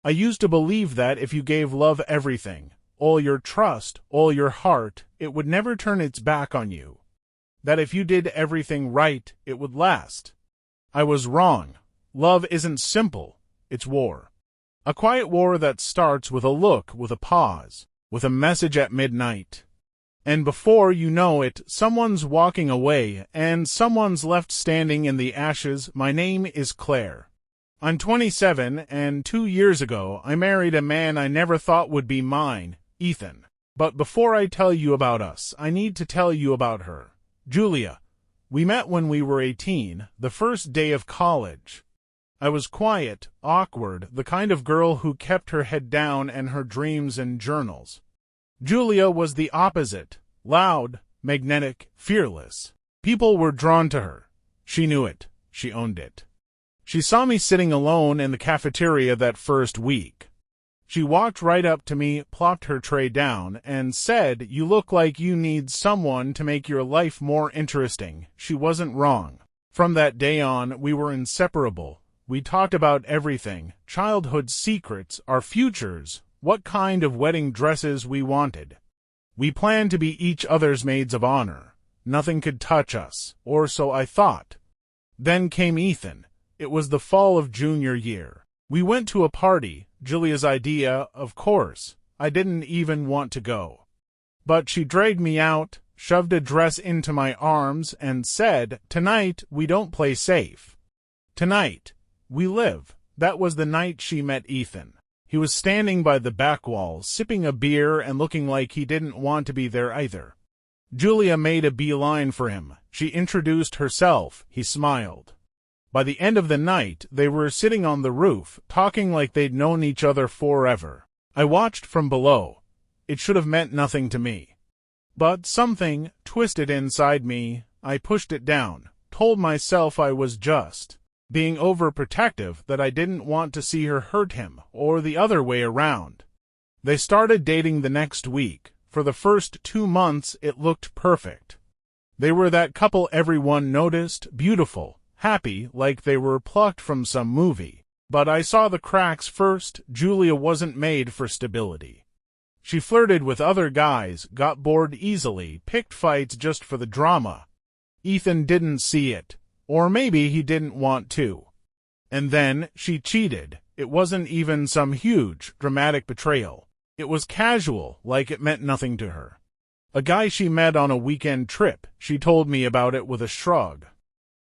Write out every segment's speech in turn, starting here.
I used to believe that if you gave love everything, all your trust, all your heart, it would never turn its back on you. That if you did everything right, it would last. I was wrong. Love isn't simple. It's war. A quiet war that starts with a look, with a pause, with a message at midnight. And before you know it, someone's walking away, and someone's left standing in the ashes. My name is Claire. I'm 27, and 2 years ago, I married a man I never thought would be mine, Ethan. But before I tell you about us, I need to tell you about her, Julia. We met when we were 18, the first day of college. I was quiet, awkward, the kind of girl who kept her head down and her dreams in journals. Julia was the opposite, loud, magnetic, fearless. People were drawn to her. She knew it. She owned it. She saw me sitting alone in the cafeteria that first week. She walked right up to me, plopped her tray down, and said, "You look like you need someone to make your life more interesting." She wasn't wrong. From that day on, we were inseparable. We talked about everything, childhood secrets, our futures, what kind of wedding dresses we wanted. We planned to be each other's maids of honor. Nothing could touch us, or so I thought. Then came Ethan. It was the fall of junior year. We went to a party, Julia's idea, of course. I didn't even want to go. But she dragged me out, shoved a dress into my arms, and said, "Tonight we don't play safe. Tonight we live." That was the night she met Ethan. He was standing by the back wall, sipping a beer and looking like he didn't want to be there either. Julia made a beeline for him. She introduced herself. He smiled. By the end of the night, they were sitting on the roof, talking like they'd known each other forever. I watched from below. It should have meant nothing to me. But something twisted inside me. I pushed it down, told myself I was just being overprotective, that I didn't want to see her hurt him, or the other way around. They started dating the next week. For the first 2 months, it looked perfect. They were that couple everyone noticed, beautiful, happy, like they were plucked from some movie. But I saw the cracks first. Julia wasn't made for stability. She flirted with other guys, got bored easily, picked fights just for the drama. Ethan didn't see it. Or maybe he didn't want to. And then she cheated. It wasn't even some huge, dramatic betrayal. It was casual, like it meant nothing to her. A guy she met on a weekend trip. She told me about it with a shrug.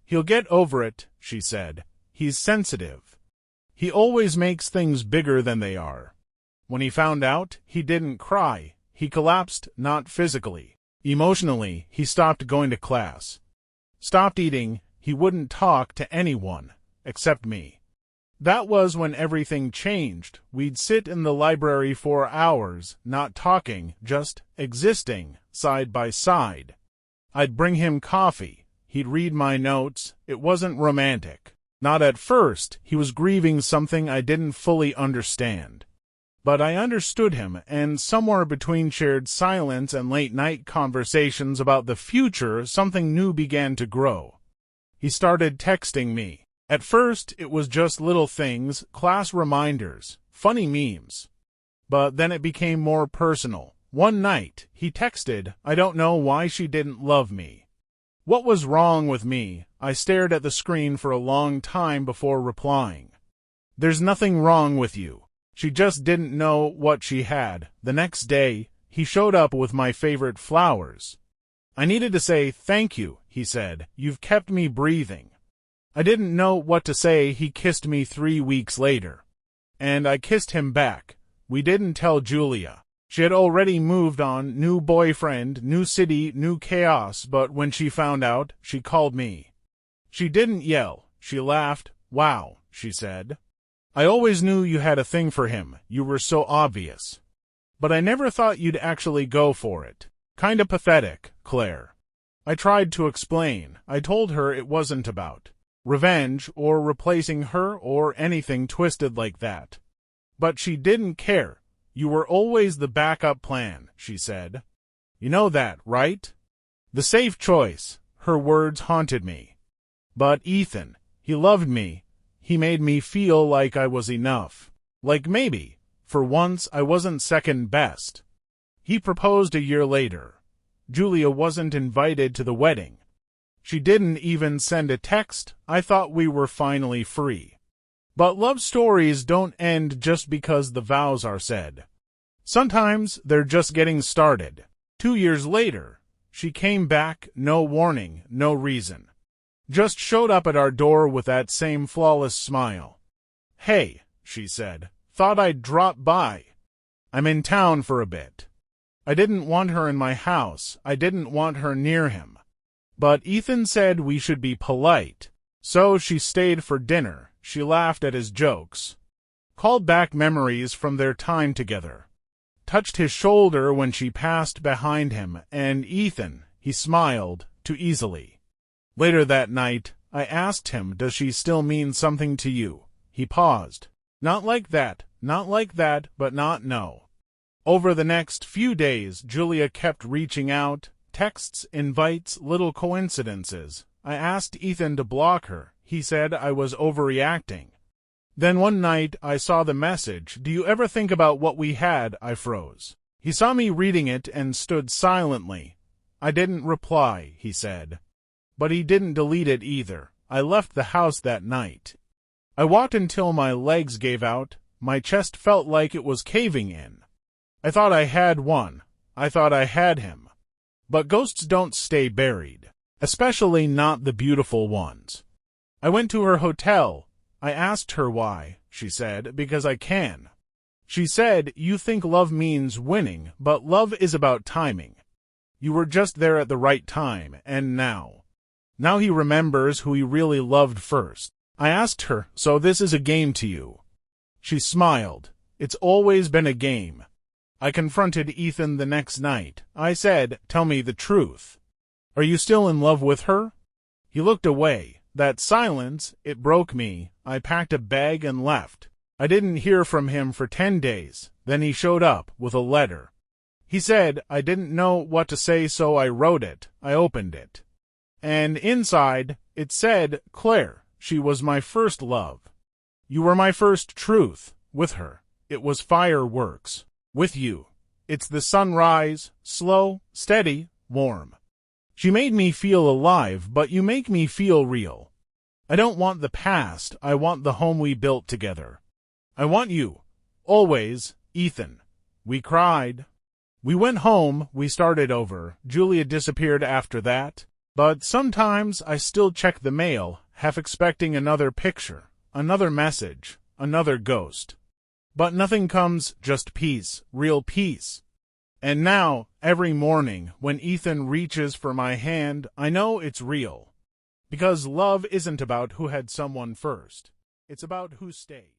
"He'll get over it," she said. "He's sensitive. He always makes things bigger than they are." When he found out, he didn't cry. He collapsed, not physically. Emotionally, he stopped going to class. Stopped eating. He wouldn't talk to anyone, except me. That was when everything changed. We'd sit in the library for hours, not talking, just existing, side by side. I'd bring him coffee. He'd read my notes. It wasn't romantic. Not at first. He was grieving something I didn't fully understand. But I understood him, and somewhere between shared silence and late-night conversations about the future, something new began to grow. He started texting me. At first, it was just little things, class reminders, funny memes. But then it became more personal. One night, he texted, "I don't know why she didn't love me." What was wrong with me? I stared at the screen for a long time before replying. "There's nothing wrong with you. She just didn't know what she had." The next day, he showed up with my favorite flowers. "I needed to say thank you," he said. "You've kept me breathing." I didn't know what to say. He kissed me 3 weeks later. And I kissed him back. We didn't tell Julia. She had already moved on, new boyfriend, new city, new chaos, but when she found out, she called me. She didn't yell. She laughed. "Wow," she said. "I always knew you had a thing for him. You were so obvious. But I never thought you'd actually go for it. Kinda pathetic, Claire." I tried to explain. I told her it wasn't about revenge or replacing her or anything twisted like that. But she didn't care. "You were always the backup plan," she said. "You know that, right?" The safe choice. Her words haunted me. But Ethan, he loved me. He made me feel like I was enough. Like maybe, for once, I wasn't second best. He proposed a year later. Julia wasn't invited to the wedding. She didn't even send a text. I thought we were finally free. But love stories don't end just because the vows are said. Sometimes they're just getting started. 2 years later, she came back, no warning, no reason. Just showed up at our door with that same flawless smile. "Hey," she said, "thought I'd drop by. I'm in town for a bit." I didn't want her in my house. I didn't want her near him. But Ethan said we should be polite. So she stayed for dinner. She laughed at his jokes. Called back memories from their time together. Touched his shoulder when she passed behind him, and Ethan, he smiled, too easily. Later that night, I asked him, "Does she still mean something to you?" He paused. Not like that, but not no. Over the next few days, Julia kept reaching out, texts, invites, little coincidences. I asked Ethan to block her. He said I was overreacting. Then one night I saw the message, "Do you ever think about what we had?" I froze. He saw me reading it and stood silently. I didn't reply, he said. But he didn't delete it either. I left the house that night. I walked until my legs gave out. My chest felt like it was caving in. I thought I had one. I thought I had him. But ghosts don't stay buried, especially not the beautiful ones. I went to her hotel. I asked her why. She said, "Because I can." She said, "You think love means winning, but love is about timing. You were just there at the right time, and now. Now he remembers who he really loved first." I asked her, "So this is a game to you?" She smiled. "It's always been a game." I confronted Ethan the next night. I said, "Tell me the truth. Are you still in love with her?" He looked away. That silence, it broke me. I packed a bag and left. I didn't hear from him for 10 days. Then he showed up with a letter. He said, "I didn't know what to say, so I wrote it." I opened it. And inside, it said, "Claire, she was my first love. You were my first truth. With her, it was fireworks. With you, it's the sunrise, slow, steady, warm. She made me feel alive, but you make me feel real. I don't want the past. I want the home we built together. I want you. Always, Ethan." We cried. We went home. We started over. Julia disappeared after that. But sometimes I still check the mail, half expecting another picture, another message, another ghost. But nothing comes, just peace, real peace. And now, every morning, when Ethan reaches for my hand, I know it's real. Because love isn't about who had someone first. It's about who stayed.